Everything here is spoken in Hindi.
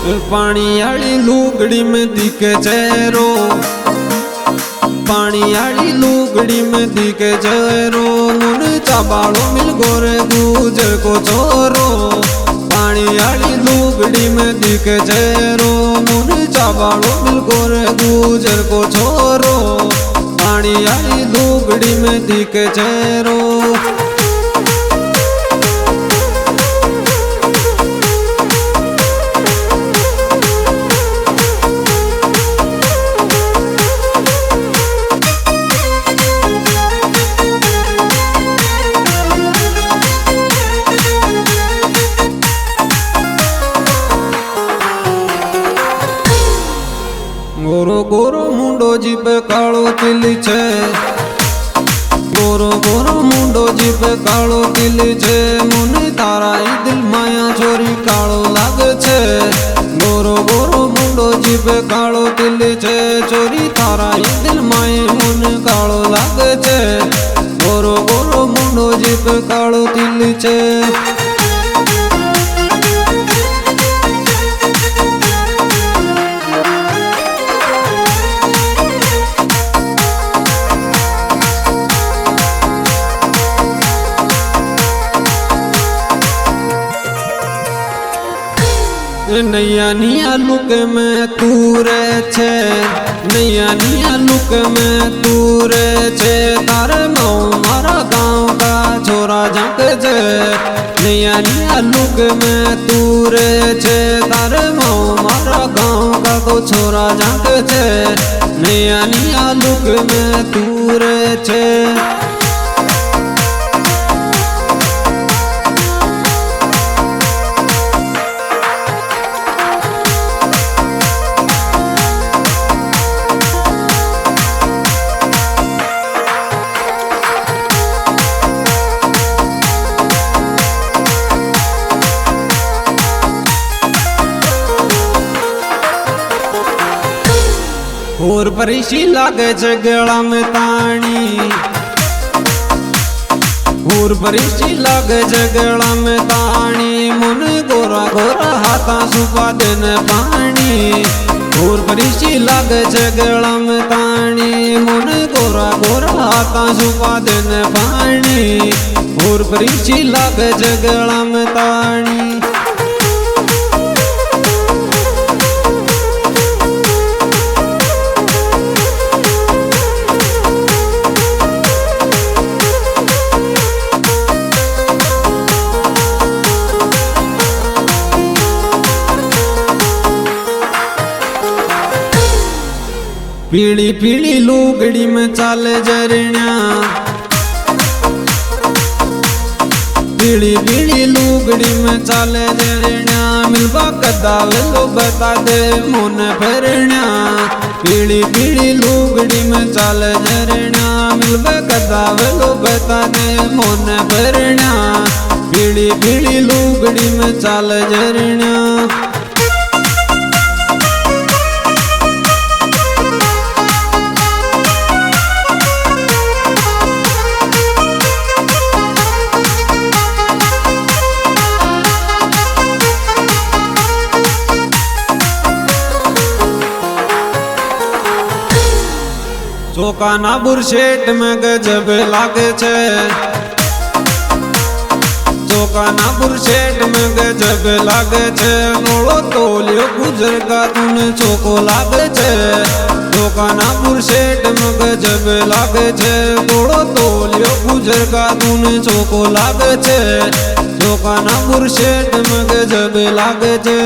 पानी आली लुगड़ी में दिखे चेहरो, पानी आली लुगड़ी में दिखे चेहरो, मुन चाबाड़ो मिल गोरे गुजर को छोरो। पानी आली लुगड़ी में दिखे चेहरो, मुन चाबाड़ो मिल गोरे गुजर को छोरो। पानी आली लुगड़ी में दिखे चेहरो। गोरो गोरो मुंडो जीप कालो तिल छे, गोरो गोरो मुंडो जीप कालो तिल छे, मुने तारा ई दिल माया छोरी कालो लागे छे। गोरो गोरो मुंडो जीप कालो तिल छे, छोरी तारा ई दिल माये मुने कालो लागे छे। गोरो गोरो मुंडो जीप कालो तिल छे। नैया निया लुक में तू रे छे, नैया निया लुक में तू रे छे, तारे माऊ मारा गाँव का छोरा झंक छे। नैया निया लुक में तू रे छे, तारे माऊ मारा गाँव का को छोरा झंक छे। नैया निया लुक में तू रे छे। और परिशी लागे छे गला में ताणी, और परिशी लागे छे गला में ताणी, मुन गोरा गोरा हाथा सुपा देने पानी। और परिशी लागे छे गला में ताणी, मुन गोरा गोरा हाथा सुपा देने पानी। और परिशी लागे छे गला में ताणी। पीली पीली लुगड़ी में चाले जरण्या, पीली पीली लुगड़ी में चाले जरण्या, मिलवा कदा लो बता दे मोन भरण्या। पीली पीली लुगड़ी में चाले जरण्या, मिलवा कदा लो बता दे मोन भरण्या। पीली पीली लुगड़ी में चाले जरण्या। चोका ना बुरशेट में गजब लागे छे, चोका ना बुरशेट में गजब लागे छे, गोलो तोलियो गुजर का तूने चोको लागे छे। चोका ना बुरशेट में गजब लागे छे, गोलो तोलियो गुजर का तूने चोको लागे छे। चोका ना बुरशेट में गजब लागे छे।